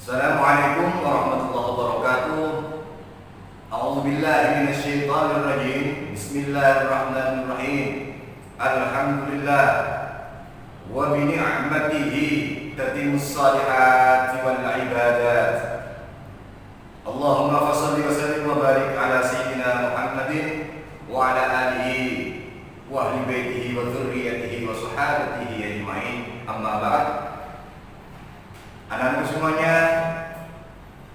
Assalamualaikum warahmatullahi wabarakatuh. A'udzubillahi minasyaitonirrajim. Bismillahirrahmanirrahim. Alhamdulillah wa bi ni'matihi tatimmus salihati wal ibadat. Allahumma shalli wa sallim wa barik ala sayyidina Muhammadin wa ala alihi wa ahli baitihi wa dzurriyyatihi wa sahabatihi ajmain. Amma ba'd. Anak-anakku semuanya,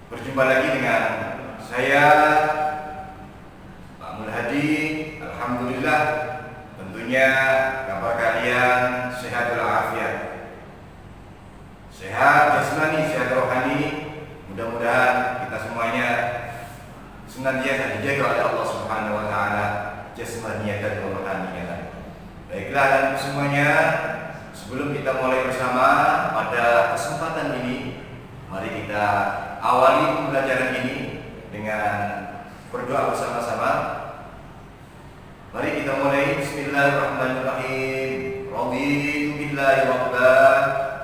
berjumpa lagi dengan saya Pak Mulhadi. Alhamdulillah, tentunya kabar kalian sehat walafiat, sehat jasmani, sehat rohani. Mudah-mudahan kita semuanya senantiasa dijaga oleh Allah Subhanahu wa taala, jasmaniya dan rohaniya. Baiklah anak-anakku semuanya, sebelum kita mulai bersama pada kesempatan ini, mari kita awali pembelajaran ini dengan berdoa bersama-sama. Mari kita mulai. Bismillahirrahmanirrahim. Raditu billahi rabban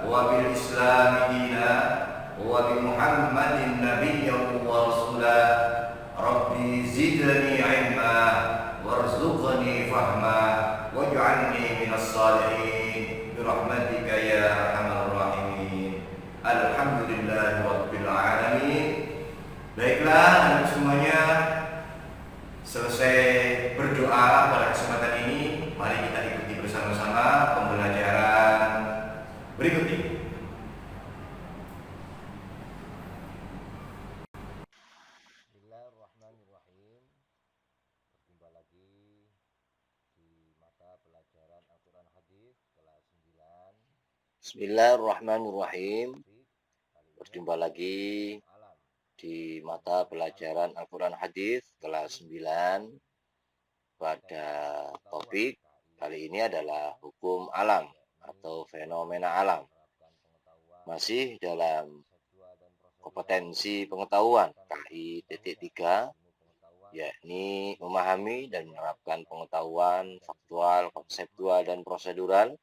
wa bil islami dinan wa bi Muhammadin nabiyyan wa rasulah. Rabbi zidni ilma warzuqni fahma waj'alni minas salihin birahmatika ya arhamar rahimin. Alhamdulillahi rabbil alamin. Baiklah anak semuanya, selesai berdoa pada kesempatan ini, mari kita ikuti bersama-sama pembelajaran berikut ini. Bismillahirrahmanirrahim. Berjumpa lagi di mata pelajaran Al-Quran Hadis kelas 9. Bismillahirrahmanirrahim. Berjumpa lagi di mata pelajaran Al-Quran Hadis kelas 9. Pada topik kali ini adalah hukum alam atau fenomena alam. Masih dalam kompetensi pengetahuan KI.3, yakni memahami dan menerapkan pengetahuan faktual, konseptual, dan prosedural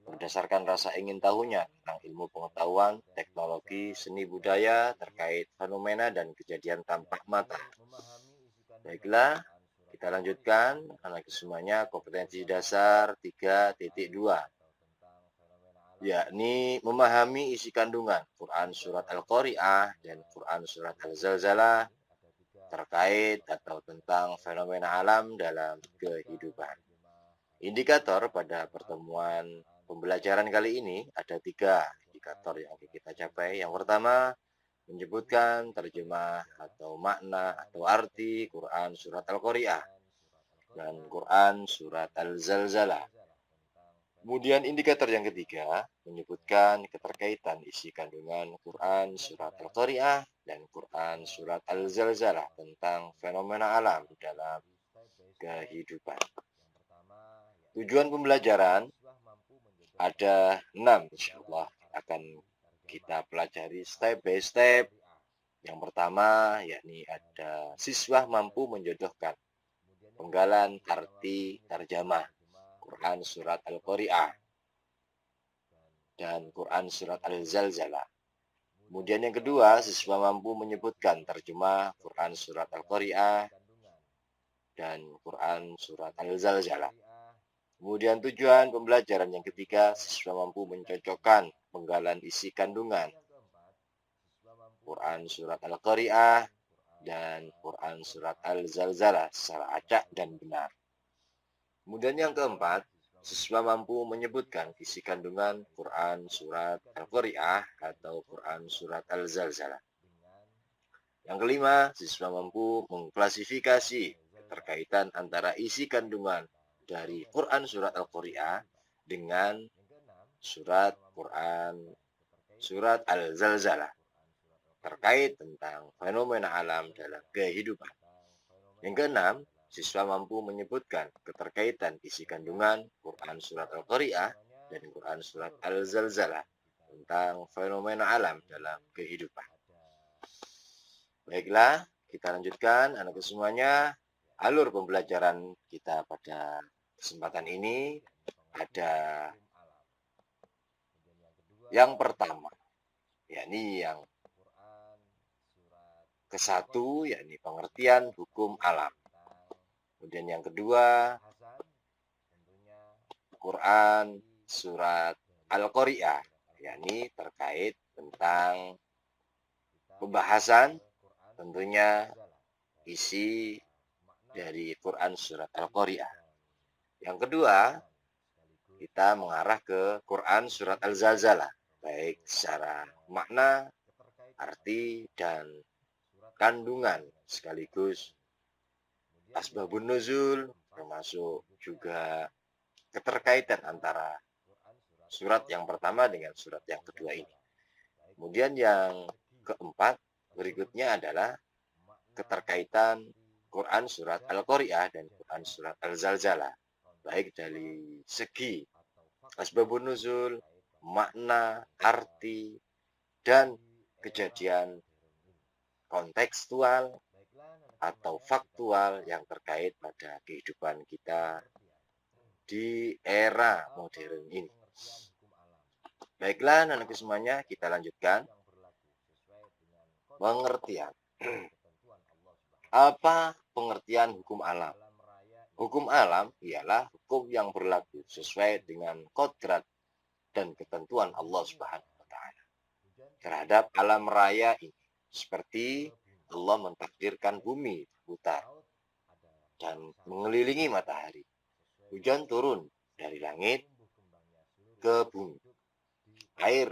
berdasarkan rasa ingin tahunya tentang ilmu pengetahuan, teknologi, seni budaya terkait fenomena dan kejadian tampak mata. Baiklah, kita lanjutkan anak semuanya kompetensi dasar 3.2, yakni memahami isi kandungan Quran Surat Al-Qari'ah dan Quran Surat Al-Zalzalah terkait atau tentang fenomena alam dalam kehidupan. Indikator pada pertemuan pembelajaran kali ini ada 3 indikator yang kita capai. Yang pertama, menyebutkan terjemah atau makna atau arti Quran Surat Al-Qari'ah dan Quran Surat Al-Zalzalah. Kemudian indikator yang ketiga, menyebutkan keterkaitan isi kandungan Quran Surat Al-Qari'ah dan Quran Surat Al-Zalzalah tentang fenomena alam dalam kehidupan. Tujuan pembelajaran ada 6, insyaallah akan kita pelajari step by step. Yang pertama, yakni ada siswa mampu menjodohkan penggalan arti terjemah Quran Surat Al-Qari'ah dan Quran Surat Al-Zalzalah. Kemudian yang kedua, siswa mampu menyebutkan terjemah Quran Surat Al-Qari'ah dan Quran Surat Al-Zalzalah. Kemudian tujuan pembelajaran yang ketiga, siswa mampu mencocokkan penggalan isi kandungan Quran Surat Al-Qari'ah dan Quran Surat Al-Zalzalah secara acak dan benar. Kemudian yang keempat, siswa mampu menyebutkan isi kandungan Quran Surat Al-Qari'ah atau Quran Surat Al-Zalzalah. Yang kelima, siswa mampu mengklasifikasi keterkaitan antara isi kandungan dari Quran Surat Al-Qari'ah dengan surat Quran Surat Al-Zalzalah. terkait tentang fenomena alam dalam kehidupan. Yang keenam, siswa mampu menyebutkan keterkaitan isi kandungan Quran Surat Al-Qari'ah dan Quran Surat Al-Zalzalah tentang fenomena alam dalam kehidupan. Baiklah, kita lanjutkan anak semuanya. Alur pembelajaran kita pada kesempatan ini ada yang pertama, yakni yang ke-1, yakni pengertian hukum alam. Kemudian yang kedua, Quran Surat Al-Qari'ah, yakni terkait tentang pembahasan tentunya isi dari Quran Surat Al-Qari'ah. Yang kedua, kita mengarah ke Quran Surat Al-Zalzalah, baik secara makna, arti, dan kandungan, sekaligus asbabun nuzul, termasuk juga keterkaitan antara surat yang pertama dengan surat yang kedua ini. Kemudian yang keempat, berikutnya adalah keterkaitan Quran Surat Al-Qari'ah dan Quran Surat Al-Zalzalah, baik dari segi asbabun nuzul, makna, arti, dan kejadian kontekstual atau faktual yang terkait pada kehidupan kita di era modern ini. Baiklah, anak semuanya, kita lanjutkan. Pengertian. Apa pengertian hukum alam? Hukum alam ialah hukum yang berlaku sesuai dengan kodrat dan ketentuan Allah Subhanahu wa Ta'ala terhadap alam raya ini, seperti Allah mentakdirkan bumi berputar dan mengelilingi matahari. Hujan turun dari langit ke bumi. Air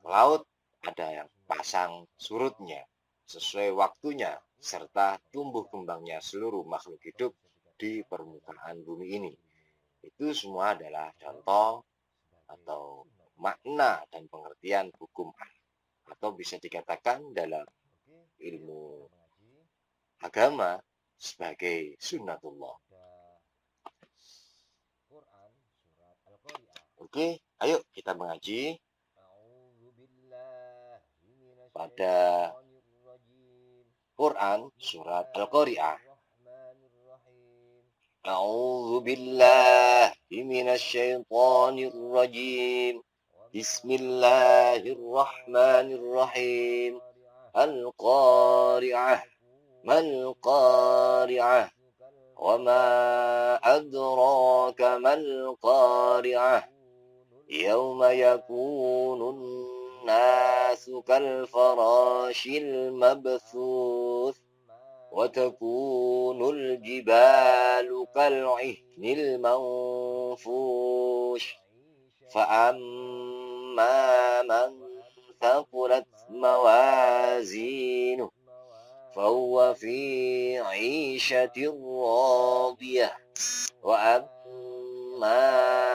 laut ada yang pasang surutnya sesuai waktunya, serta tumbuh kembangnya seluruh makhluk hidup di permukaan bumi ini. Itu semua adalah contoh atau makna dan pengertian hukum alam, atau bisa dikatakan dalam ilmu agama sebagai sunnatullah. Oke, ayo kita mengaji pada Quran Surat Al-Qari'ah. A'udzu billahi minasy syaithanir rajim. Bismillahirrahmanirrahim. Al-Qari'ah. Mal Qari'ah. Wa ma adraka mal Qari'ah. Yauma yakunun nasu kal farashil mabthuth. وتكون الجبال كالعهن المنفوش فأما من ثقلت موازينه فهو في عيشة راضية وأما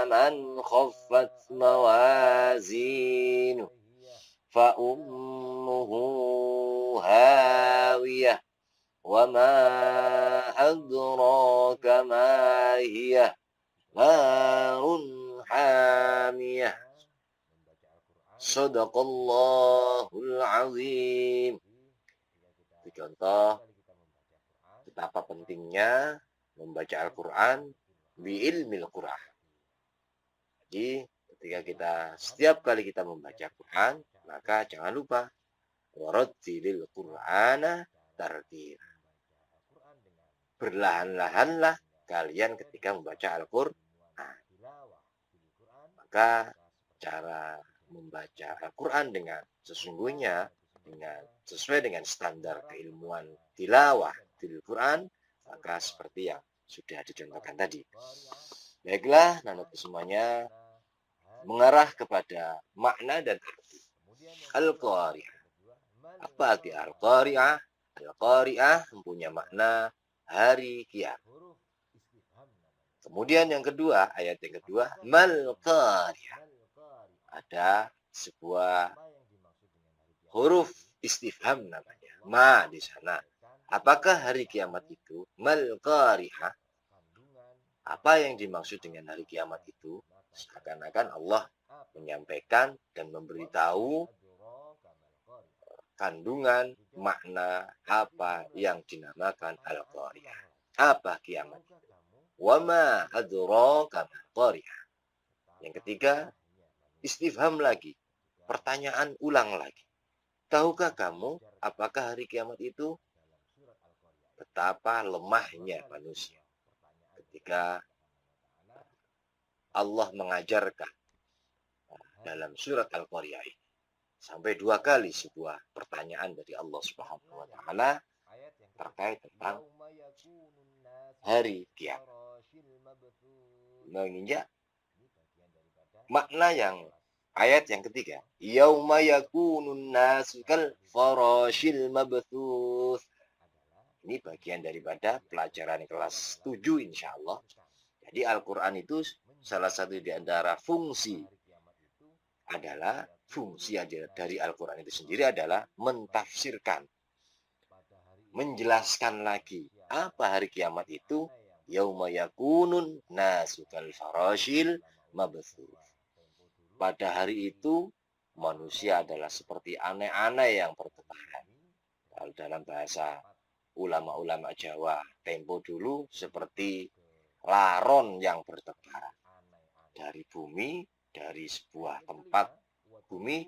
من خفت موازينه فأمه هاوية وما أدراك ما هي نار حامية Sadaqallahul azim. Itu contoh betapa pentingnya membaca Al-Quran bi ilmil Quran. Jadi ketika setiap kali kita membaca Quran, maka jangan lupa warattilil Qur'ana tartila. Berlahan-lahanlah kalian ketika membaca Al-Quran. Maka cara membaca Al-Quran dengan sesungguhnya, sesuai dengan standar keilmuan tilawah di Al-Quran, maka seperti yang sudah dicontohkan tadi. Baiklah, nanti semuanya mengarah kepada makna dan arti. Al-Qari'ah. Apa arti Al-Qari'ah? Al-Qari'ah mempunyai makna hari kiamat. Kemudian yang kedua, ayat yang kedua, Mal Qari'ah. Ada sebuah huruf istifham namanya. Ma di sana. Apakah hari kiamat itu? Mal qari'ah. Apa yang dimaksud dengan hari kiamat itu? Seakan-akan Allah menyampaikan dan memberitahu kandungan makna apa yang dinamakan al-qari'ah. Apa kiamat itu? Wa ma adraka mal qari'ah. Yang ketiga, istifham lagi. Pertanyaan ulang lagi. Tahukah kamu apakah hari kiamat itu? Betapa lemahnya manusia ketika Allah mengajarkan dalam surat Al-Qari'ah ini. Sampai 2 kali sebuah pertanyaan dari Allah Subhanahu wa taala terkait tentang hari kiamat. Menginjak makna yang ayat yang ketiga, yauma yakunun nasu kal farashil mabthuts. Ini bagian daripada pelajaran kelas 7 insyaallah. Jadi Al-Qur'an itu salah satu di antara fungsi dari Al-Quran itu sendiri adalah mentafsirkan, menjelaskan lagi apa hari kiamat itu. Yauma yakunun nasu kal farashil mabthuts. Pada hari itu manusia adalah seperti aneh-aneh yang bertebaran. Kalau dalam bahasa ulama-ulama Jawa tempo dulu seperti laron yang bertebaran dari bumi, dari sebuah tempat bumi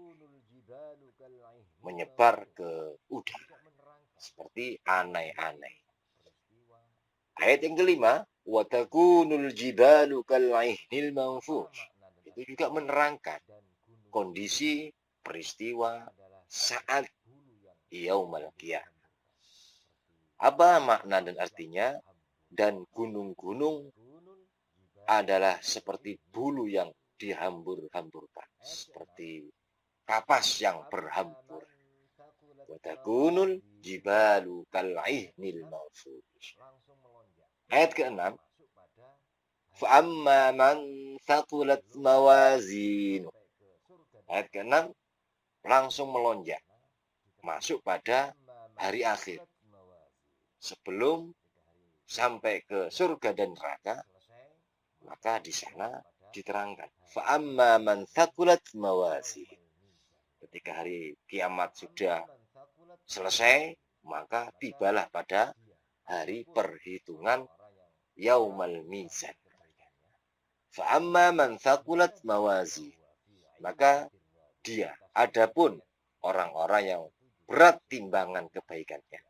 menyebar ke udara seperti aneh-aneh. Ayat yang kelima, wa takunul jibalu kal'ihnil manfush. Itu juga menerangkan kondisi peristiwa saat yaumul qiyamah. Apa makna dan artinya? Dan gunung-gunung adalah seperti bulu yang dihambur-hamburkan, seperti kapas yang berhamburan. Wa takunul jibalu kal'ihnil manfush. Ayat ke-6, fa amma man thaqulat mawazinu. Ayat ke-6 langsung melonjak masuk pada hari akhir. Sebelum sampai ke surga dan neraka, maka di sana diterangkan fa amma man thaqulat mawazinu. Ketika hari kiamat sudah selesai, maka tibalah pada hari perhitungan yaumal mizan. Fa amma man thaqulat mawazinu. Maka dia, adapun orang-orang yang berat timbangan kebaikannya.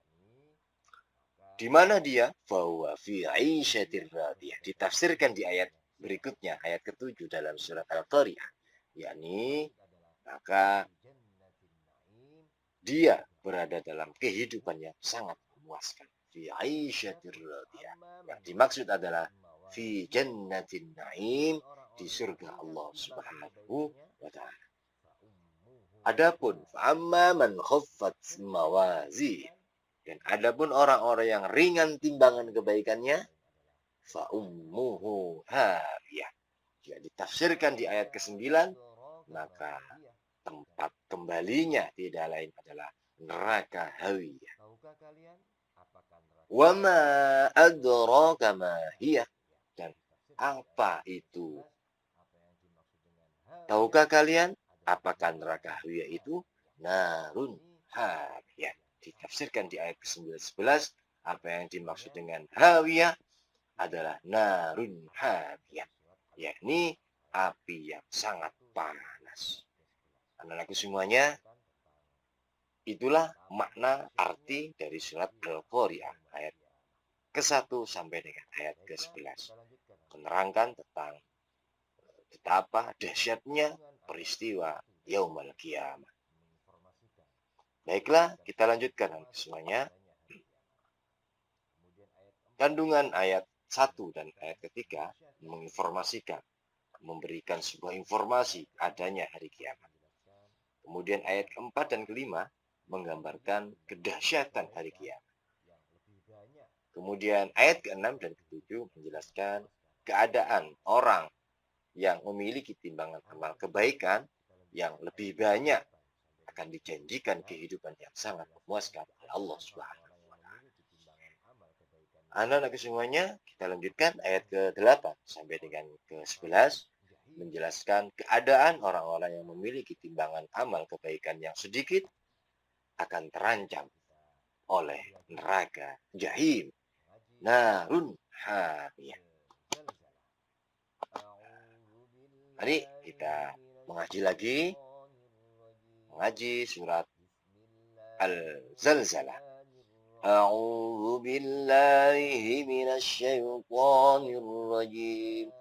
Di mana dia? Fahuwa fi 'isyatir radiyah. Ditafsirkan di ayat berikutnya, ayat ke-7 dalam surat Al-Qari'ah. yakni maka dia berada dalam kehidupan yang sangat memuaskan. Fi 'isyatir radiyah. Yang dimaksud adalah fi jannatin na'im, di surga Allah Subhanahu wa taala. Adapun amma man khaffat mawazin, dan adapun orang-orang yang ringan timbangan kebaikannya, fa ummuhu hawiyah. Jika ditafsirkan di ayat ke-9, maka tempat kembalinya tidak lain adalah neraka hawiyah. Wa ma adraka ma hiya, dan apa itu? Tahukah kalian apakah neraka hawiyah itu? Narun hawiyah. Ditafsirkan di ayat ke-11, apa yang dimaksud dengan hawiyah adalah narun hawiyah, yakni api yang sangat panas. Anak-anakku semuanya, itulah makna arti dari surat Al-Qari'ah ayat ke-1 sampai dengan ayat ke-11. Menerangkan tentang betapa dahsyatnya peristiwa yaumul qiyamah. Baiklah, kita lanjutkan semuanya. Kandungan ayat 1 dan ayat ketiga menginformasikan, memberikan sebuah informasi adanya hari kiamat. Kemudian ayat keempat dan kelima menggambarkan kedahsyatan hari kiamat. Kemudian ayat ke-6 dan ke-7 menjelaskan keadaan orang yang memiliki timbangan amal kebaikan yang lebih banyak akan dijanjikan kehidupan yang sangat memuaskan oleh Allah Subhanahu wa taala. Anak-anak semuanya, kita lanjutkan ayat ke-8 sampai dengan ke-11 menjelaskan keadaan orang-orang yang memiliki timbangan amal kebaikan yang sedikit akan terancam oleh neraka jahim, narun hamiyah. Mari kita mengaji lagi, mengaji surat Al-Zalzalah. A'udzu billahi minasy syaithanir rajim.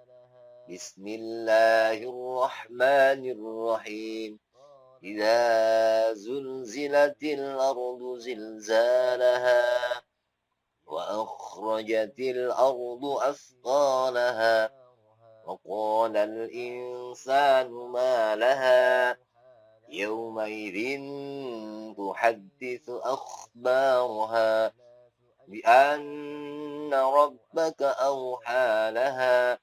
Bismillahirrahmanirrahim. Idza zulzilatil ardu zilzalaha wa akhrajatil ardu athqalaha wa qala al insanu ma laha yawmaidhin tuhadditsu akhbaraha bi anna rabbaka awha laha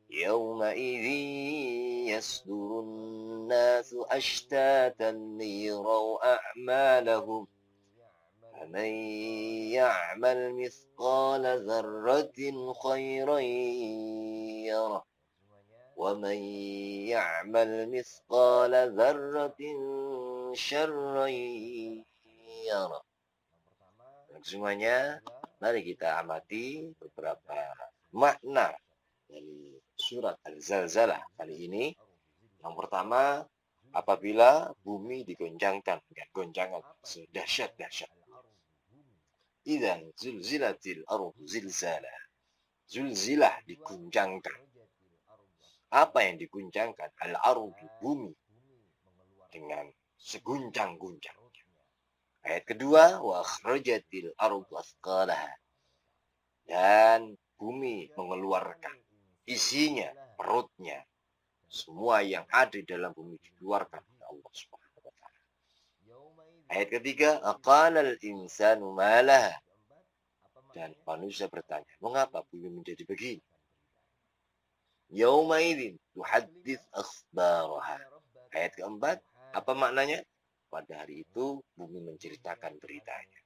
yawmaidhin yasdurun nasu ashtatan liyaraw a'malahum faman ya'mal mithqala dzarratin khairan yarah وَمَنْ يَعْمَلْ مِثْقَالَ ذَرَّةٍ شَرًّا يَرَهُ. Semuanya, mari kita amati beberapa makna dari surat Al-Zalzalah kali ini. Yang pertama, apabila bumi digoncangkan dengan goncangan sedahsyat-dahsyat. Idza zulzilatil ardu zilzalaha. Zulzilah diguncangkan. Apa yang diguncangkan? Al-ardu, bumi, dengan seguncang-guncang. Ayat kedua, wa akhrajatil ardu athqalaha. Dan bumi mengeluarkan isinya, perutnya, semua yang ada di dalam bumi dikeluarkan oleh Allah Subhanahu wa taala. Ayat ketiga, aqalal insanu ma laha. Dan manusia bertanya, mengapa bumi menjadi begini? Yaumaidin tuhaddits akhbaraha. Ayat keempat, apa maknanya? Pada hari itu bumi menceritakan beritanya.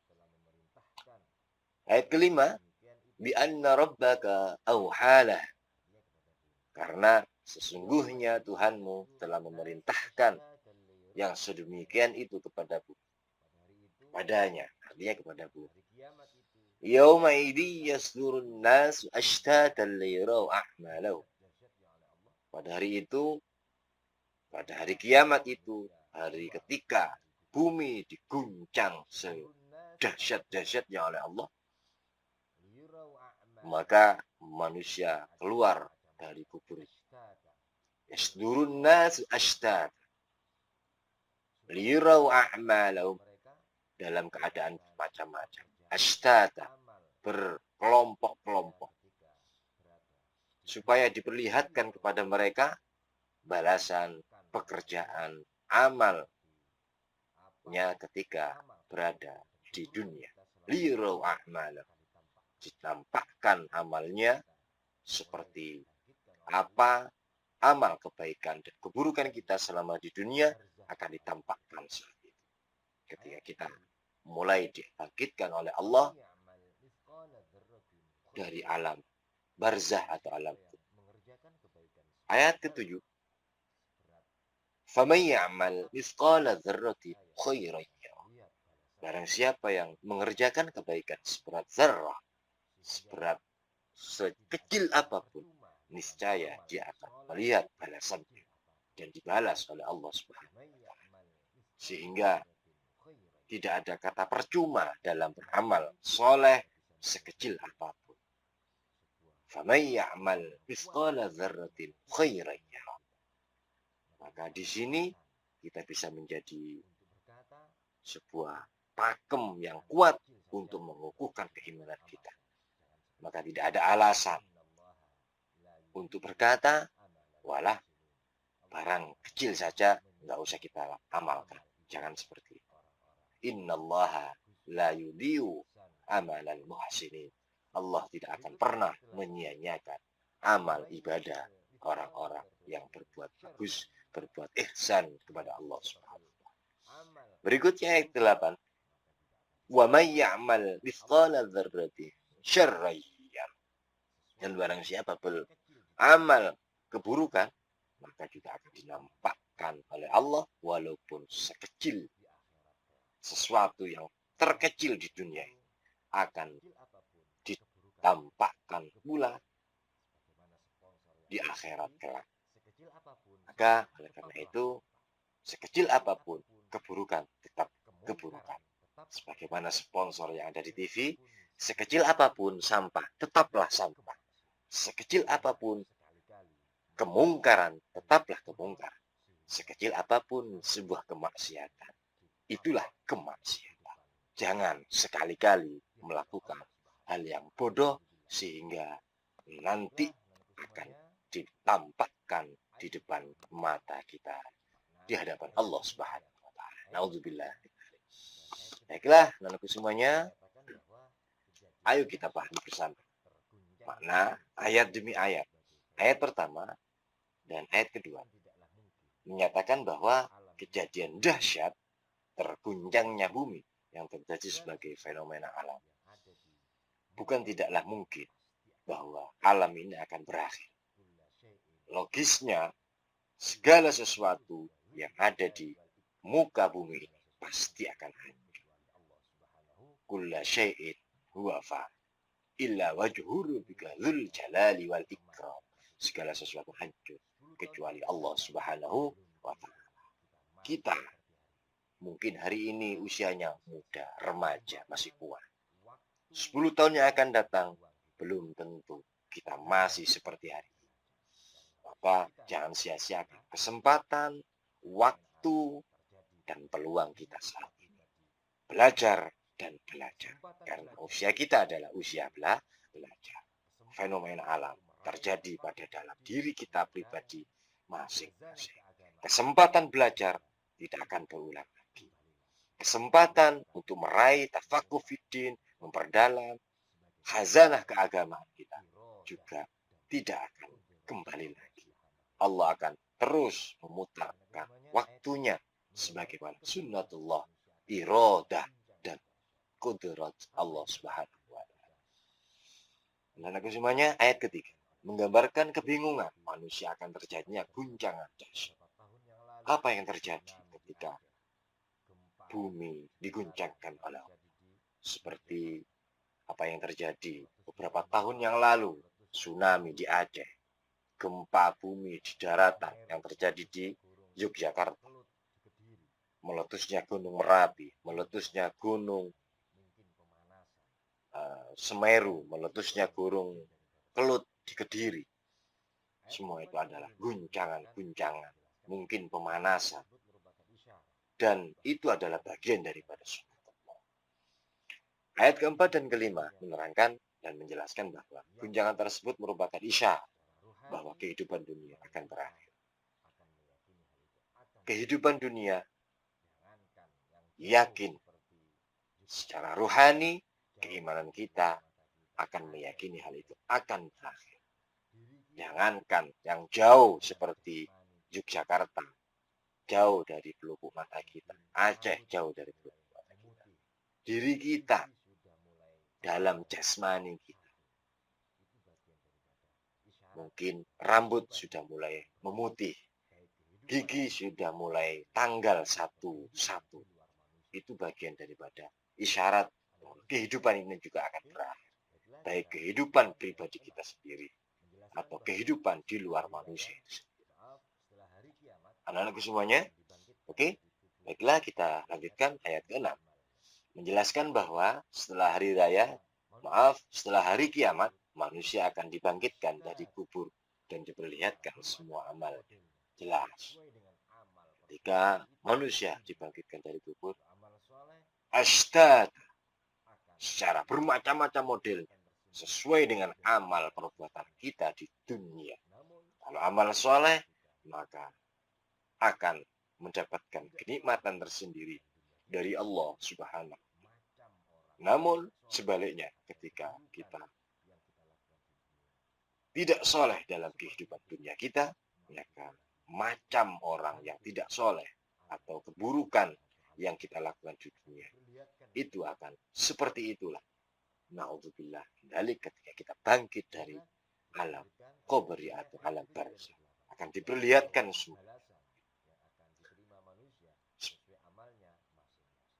Ayat kelima, bi anna rabbaka awhalah. Karena sesungguhnya Tuhanmu telah memerintahkan yang sedemikian itu kepada bumi. Padanya, artinya kepada bumi. Yaumaidin yasdurun nasu ashtatan liyaraw a'malahum. Pada hari itu, pada hari kiamat itu, hari ketika bumi diguncang sedahsyat-dahsyatnya oleh Allah, maka manusia keluar dari kuburnya. Yasdurun nasu ashtatan liyaraw a'malahum, dalam keadaan macam-macam. Ashtata, berkelompok-kelompok, supaya diperlihatkan kepada mereka balasan pekerjaan amalnya ketika berada di dunia. Liyaraw a'malahum, ditampakkan amalnya seperti apa amal kebaikan dan keburukan kita selama di dunia akan ditampakkan seperti itu. Ketika kita mulai dibangkitkan oleh Allah dari alam barzah atau alam. Ayat ke-7. Faman ya'mal mithqala dzarratin khairan yarah. Barang siapa yang mengerjakan kebaikan seberat zarrah, seberat sekecil apapun, niscaya dia akan melihat balasannya dan dibalas oleh Allah Subhanahu wa taala. Sehingga tidak ada kata percuma dalam beramal soleh sekecil apapun. Faman ya'mal mithqala dzarratin khairan yarah. Maka di sini kita bisa menjadi sebuah pakem yang kuat untuk mengukuhkan keimanan kita. Maka tidak ada alasan untuk berkata, walah barang kecil saja nggak usah kita amalkan. Jangan seperti itu. Innallaha la yudhi'u amalal muhsinin. Allah tidak akan pernah menyia-nyiakan amal ibadah orang-orang yang berbuat bagus, berbuat ihsan kepada Allah Subhanahu wa taala. Berikutnya ayat 8. Wa may ya'mal mithqala dzarratin syarran yarah. Dan barang siapa beramal keburukan, maka juga akan dinampakkan oleh Allah walaupun sekecil sesuatu yang terkecil di dunia ini akan ditampakkan pula di akhirat kelak. Maka oleh karena itu, sekecil apapun keburukan tetap keburukan. Sebagaimana sponsor yang ada di TV, sekecil apapun sampah tetaplah sampah. Sekecil apapun kemungkaran tetaplah kemungkaran. Sekecil apapun sebuah kemaksiatan, itulah kemaksiatan. Jangan sekali-kali melakukan hal yang bodoh sehingga nanti akan ditampakkan di depan mata kita di hadapan Allah Subhanahu wa taala. Nauzubillah. Baiklah, anakku semuanya, ayo kita pahami bersama makna ayat demi ayat. Ayat pertama dan ayat kedua menyatakan bahwa kejadian dahsyat terguncangnya bumi yang terjadi sebagai fenomena alam. Bukan tidaklah mungkin bahwa alam ini akan berakhir. Logisnya, segala sesuatu yang ada di muka bumi ini pasti akan hancur. Kulla syai'in huwa fa illa wajhuru bika dzul jalali wal ikram. Segala sesuatu hancur kecuali Allah Subhanahu wa taala. Kita mungkin hari ini usianya muda, remaja, masih kuat. 10 tahun yang akan datang belum tentu kita masih seperti hari ini. Maka jangan sia-siakan kesempatan, waktu, dan peluang kita saat ini. Belajar dan belajar. Karena usia kita adalah usia belajar. Fenomena alam terjadi pada dalam diri kita pribadi masing-masing. Kesempatan belajar tidak akan berulang lagi. Kesempatan untuk meraih tafakuh fiddin, memperdalam khazanah keagamaan kita juga tidak akan kembali lagi. Allah akan terus memutarkan waktunya sebagaimana sunnatullah, iradah, dan kudrat Allah Subhanahu wa taala. Anak-anakku semuanya, ayat ketiga menggambarkan kebingungan manusia akan terjadinya guncangan dahsyat. Apa yang terjadi ketika bumi diguncangkan oleh Allah? Seperti apa yang terjadi beberapa tahun yang lalu, tsunami di Aceh, gempa bumi di daratan yang terjadi di Yogyakarta, meletusnya gunung Merapi, meletusnya gunung Semeru, meletusnya gunung Kelut di Kediri. Semua itu adalah guncangan-guncangan, mungkin pemanasan. Dan itu adalah bagian daripada sunnatullah. Ayat keempat dan kelima menerangkan dan menjelaskan bahwa guncangan tersebut merupakan isyarat bahwa kehidupan dunia akan berakhir. Kehidupan dunia, yakin secara rohani, keimanan kita akan meyakini hal itu akan berakhir. Jangankan yang jauh seperti Yogyakarta, jauh dari pelupuk mata kita, Aceh jauh dari pelupuk mata kita, diri kita, dalam jasmani kita, mungkin rambut sudah mulai memutih, gigi sudah mulai tanggal satu-satu. Itu bagian daripada isyarat kehidupan ini juga akan berakhir. Baik kehidupan pribadi kita sendiri atau kehidupan di luar manusia itu sendiri. Anak-anakku semuanya, oke? Baiklah, kita lanjutkan ayat ke-6. Menjelaskan bahwa setelah setelah hari kiamat, manusia akan dibangkitkan dari kubur dan diperlihatkan semua amal. Jelas. Ketika manusia dibangkitkan dari kubur, ashtad, secara bermacam-macam model, sesuai dengan amal perbuatan kita di dunia. Kalau amal soleh, maka akan mendapatkan kenikmatan tersendiri dari Allah Subhanahu. Namun sebaliknya, ketika kita tidak soleh dalam kehidupan dunia kita, maka macam orang yang tidak soleh atau keburukan yang kita lakukan di dunia itu akan seperti itulah. Na'udzubillah dari ketika kita bangkit dari alam kubri atau alam barzakh akan diperlihatkan semua.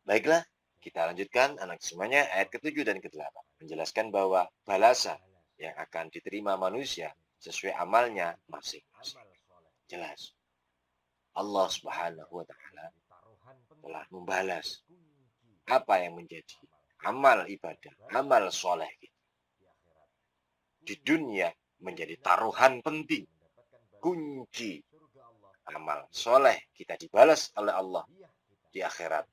Baiklah, kita lanjutkan anak semuanya ayat ke-7 dan ke-8 menjelaskan bahwa balasan yang akan diterima manusia sesuai amalnya masing-masing. Jelas. Allah Subhanahu wa taala telah membalas apa yang menjadi amal ibadah, amal soleh kita. Di dunia menjadi taruhan penting, kunci amal soleh kita dibalas oleh Allah di akhirat.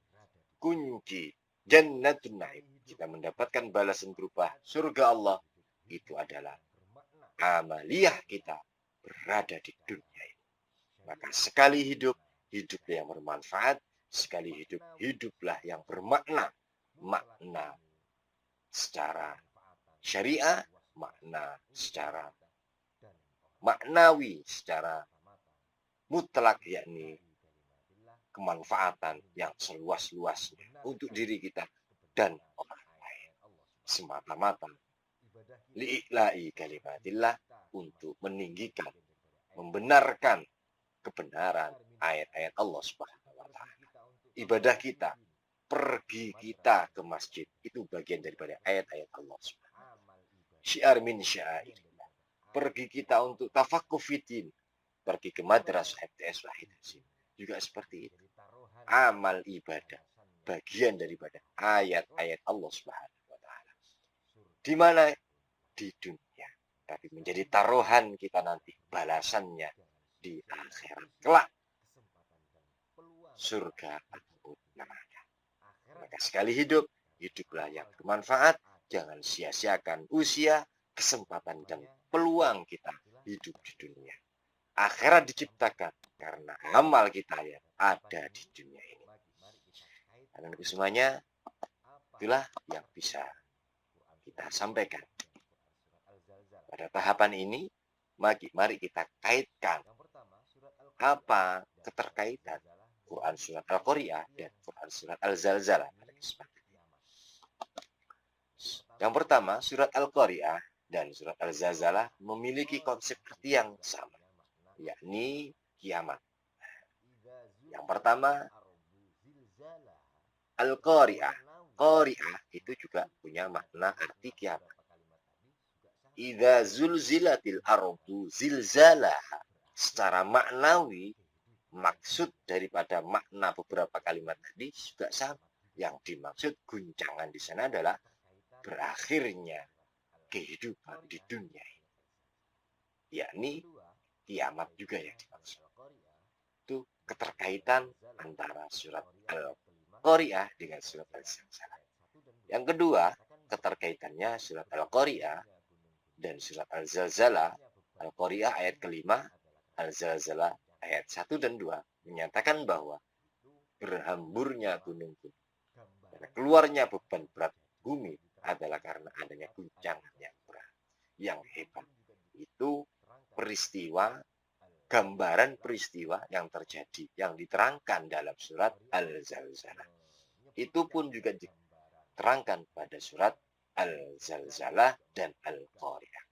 Kunci jannatun naim, kita mendapatkan balasan berupa surga Allah, itu adalah amaliyah kita berada di dunia ini. Maka sekali hidup, hiduplah yang bermanfaat. Sekali hidup, hiduplah yang bermakna. Makna secara syariah, makna secara maknawi, secara mutlak, yakni kemanfaatan yang seluas-luasnya untuk diri kita dan orang lain. Semata-mata li'ila'i kalimatillah, untuk meninggikan, membenarkan kebenaran ayat-ayat Allah Subhanahu wa taala. Ibadah kita, pergi kita ke masjid, itu bagian daripada ayat-ayat Allah Subhanahu wa taala. Syiar min sya'airillah. Pergi kita untuk tafaqquh fiddin, pergi ke madrasah MTS Wahidasin, juga seperti itu. Amal ibadah, bagian daripada ayat-ayat Allah Subhanahu wa taala. Di mana? Di dunia. Tapi menjadi taruhan kita nanti, balasannya di akhirat kelak, surga ataupun neraka. Maka sekali hidup, hiduplah yang bermanfaat. Jangan sia-siakan usia, kesempatan dan peluang kita hidup di dunia. Akhirat diciptakan karena amal kita yang ada di dunia ini. Dan semuanya, itulah yang bisa kita sampaikan. Pada tahapan ini, mari kita kaitkan apa keterkaitan Quran Surat Al-Qari'ah dan Quran Surat Al-Zalzalah. Yang pertama, Surat Al-Qari'ah dan Surat Al-Zalzalah memiliki konsep arti yang sama, yakni kiamat. Yang pertama, Al-Qari'ah. Qari'ah itu juga punya makna arti kiamat. Idza zulzilatil ardu zilzalaha. Secara maknawi, maksud daripada makna beberapa kalimat tadi juga sama. Yang dimaksud guncangan di sana adalah berakhirnya kehidupan di dunia ini, yakni kiamat juga yang dimaksud. Itu keterkaitan antara surat Al-Qari'ah dengan surat Al-Zalzalah. Yang kedua, keterkaitannya surat Al-Qari'ah dan surat Al-Zalzalah. Al-Qari'ah ayat ke-5, Al-Zalzalah ayat 1 dan 2 menyatakan bahwa berhamburnya gunung-gunung dan keluarnya beban berat bumi adalah karena adanya guncangan yang berat, yang hebat. Itu peristiwa, gambaran peristiwa yang terjadi, yang diterangkan dalam surat Al-Zalzalah. Itu pun juga diterangkan pada surat Al-Zalzalah dan Al-Qari'ah.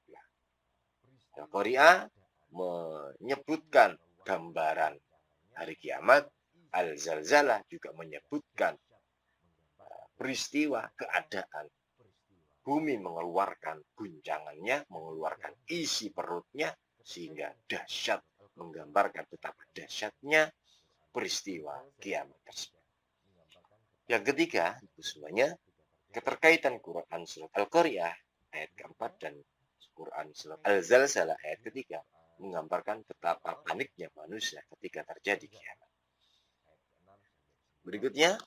Al-Qari'ah menyebutkan gambaran hari kiamat. Al-Zalzalah juga menyebutkan peristiwa keadaan bumi mengeluarkan guncangannya, mengeluarkan isi perutnya, sehingga dahsyat, menggambarkan betapa dahsyatnya peristiwa kiamat tersebut. Yang ketiga, itu semuanya keterkaitan Quran surat Al-Qari'ah ayat keempat dan Quran surat Al-Zalzalah ayat ketiga menggambarkan betapa paniknya manusia ketika terjadi kiamat. Berikutnya,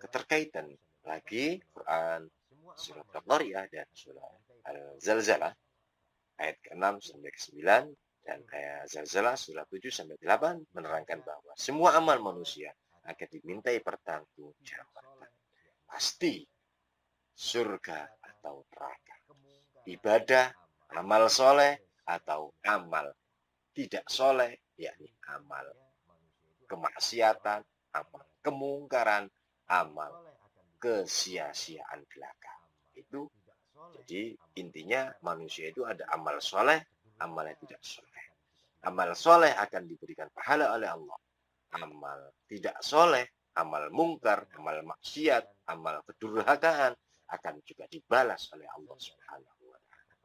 keterkaitan lagi Quran surat Al-Qari'ah dan surat Al-Zalzalah ayat ke-6 sampai ke-9 dan ayat Zalzalah surat 7 sampai 8 menerangkan bahwa semua amal manusia akan dimintai pertanggungjawaban. Pasti surga atau neraka, ibadah, amal soleh atau amal tidak soleh, yakni amal kemaksiatan, amal kemungkaran, amal kesia-siaan belaka. Itu jadi intinya manusia itu ada amal soleh, amal yang tidak soleh. Amal soleh akan diberikan pahala oleh Allah. Amal tidak soleh, amal mungkar, amal maksiat, amal kedurhakaan akan juga dibalas oleh Allah Subhanahu wa Ta'ala.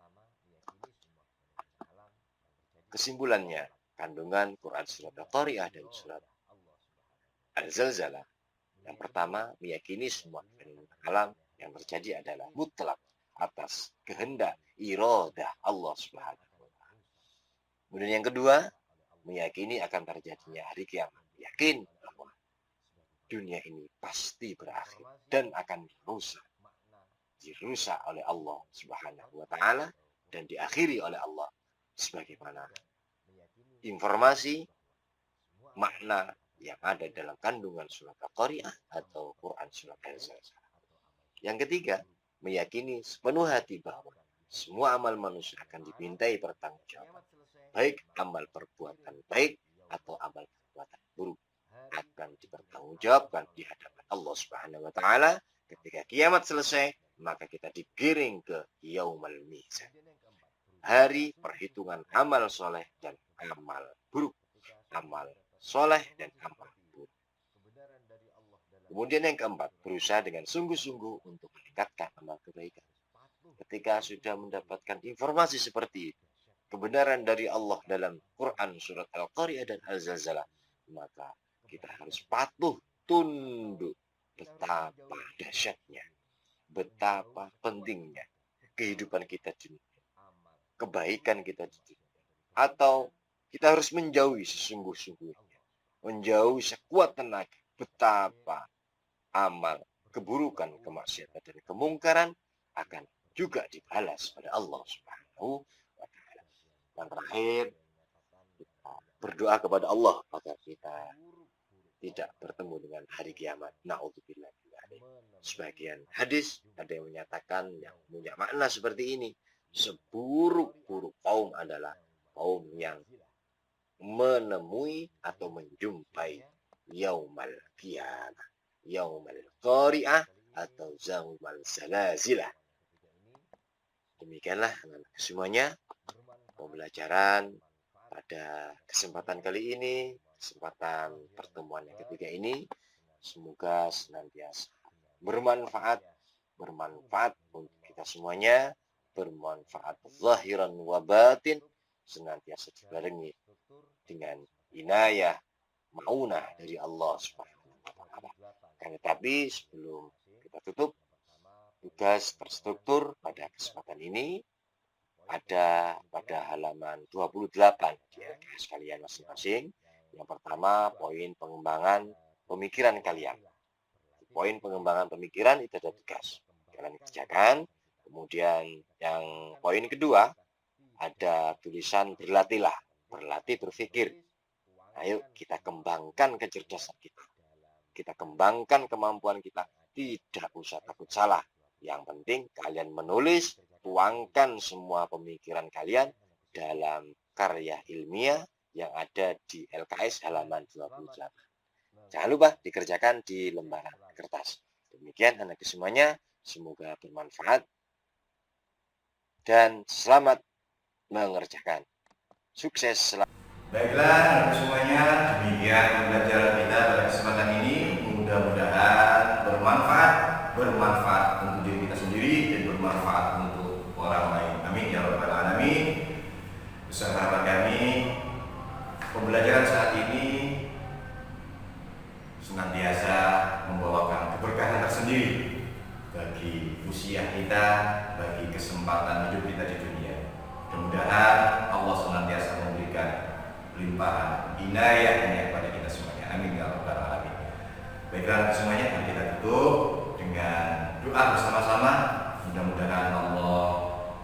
Kesimpulannya, kandungan Quran surat Al-Qari'ah dan surat Al-Zalzalah. Yang pertama, meyakini semua fenomena alam yang terjadi adalah mutlak atas kehendak iradah Allah Subhanahu wa Ta'ala. Kemudian yang kedua, meyakini akan terjadinya hari kiamat. Yakin bahwa dunia ini pasti berakhir dan akan dirusak oleh Allah Subhanahu wa Ta'ala dan diakhiri oleh Allah sebagaimana informasi makna yang ada dalam kandungan surat Al-Qari'ah atau Quran surat Al-Zalzalah. Yang ketiga, meyakini sepenuh hati bahwa semua amal manusia akan dimintai pertanggungjawaban, baik amal perbuatan baik atau amal perbuatan buruk, akan dipertanggungjawabkan di hadapan Allah Subhanahu wa Ta'ala. Ketika kiamat selesai, maka kita digiring ke yaumul mizan, hari perhitungan amal soleh dan amal buruk, amal soleh dan amal buruk. Kemudian yang keempat, berusaha dengan sungguh-sungguh untuk meningkatkan amal kebaikan. Ketika sudah mendapatkan informasi seperti itu, kebenaran dari Allah dalam Quran surat Al-Qari'ah dan Al-Zalzalah, maka kita harus patuh tunduk. Betapa dahsyatnya, betapa pentingnya kehidupan kita di dunia, kebaikan kita di dunia. Atau kita harus menjauhi sesungguh-sungguhnya, menjauhi sekuat tenaga, betapa amal keburukan, kemaksiatan dan kemungkaran akan juga dibalas oleh Allah Subhanahu wa Ta'ala. Yang terakhir, kita berdoa kepada Allah agar kita tidak bertemu dengan hari kiamat. Na'udzubillah. Sebagian hadis ada yang menyatakan yang punya makna seperti ini: seburuk-buruk kaum adalah kaum yang menemui atau menjumpai yaumal qiyamah, yaumal qari'ah atau yaumal zalazilah. Demikianlah anak-anak semuanya pembelajaran pada kesempatan kali ini, kesempatan pertemuan yang ketiga ini. Semoga senantiasa bermanfaat untuk kita semuanya, bermanfaat zahiran wa batin, senantiasa dibarengi dengan inayah, maunah dari Allah Subhanahu wa Ta'ala. Tetapi sebelum kita tutup, tugas terstruktur pada kesempatan ini ada pada halaman 28 ya sekalian masing-masing. Yang pertama, poin pengembangan pemikiran kalian. Poin pengembangan pemikiran itu ada tugas kalian kerjakan. Kemudian yang poin kedua ada tulisan berlatihlah, berlatih berpikir. Ayo kita kembangkan kecerdasan kita. Kita kembangkan kemampuan kita. Tidak usah takut salah. Yang penting kalian menulis, tuangkan semua pemikiran kalian dalam karya ilmiah yang ada di LKS halaman 28. Jangan lupa dikerjakan di lembaran kertas. Demikian anak semuanya, semoga bermanfaat dan selamat mengerjakan. Sukses selalu. Baiklah anak semuanya, demikian pembelajaran kita pada kesempatan ini. Mudah-mudahan bermanfaat untuk diri kita sendiri dan bermanfaat untuk orang lain. Amin ya rabbal alamin. Besar harapan kami pembelajaran saat ini senantiasa membawakan keberkahan tersendiri bagi usia kita, bagi kesempatan hidup kita di dunia. Mudah-mudahan Allah senantiasa memberikan limpahan inayahnya kepada kita semuanya. Amin ya rabbal alamin. Baiklah semuanya, mari kita tutup dengan doa bersama-sama. Mudah-mudahan Allah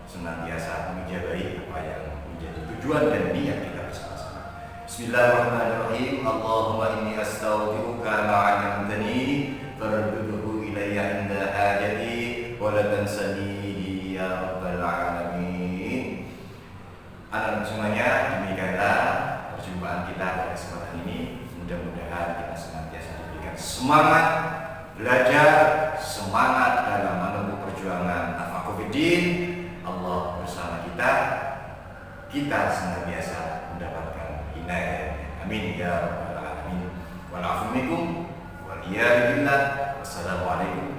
senantiasa menjabahi apa yang menjadi tujuan dan niat kita bersama-sama. Bismillahirrahmanirrahim. Allahumma inni astaghfiruka ma 'allamtani farudduhu ilayya inda hajati wa la tansani ya rabbal alamin. Anak semuanya, demikianlah perjumpaan kita pada kesempatan ini. Mudah-mudahan kita senantiasa diberikan semangat belajar, semangat dalam menempuh perjuangan tafaqquh fiddin. Allah bersama kita, kita senantiasa mendapatkan hidayah. Amin ya rabbal alamin. Wal afu minkum wal iyad billah. Wassalamualaikum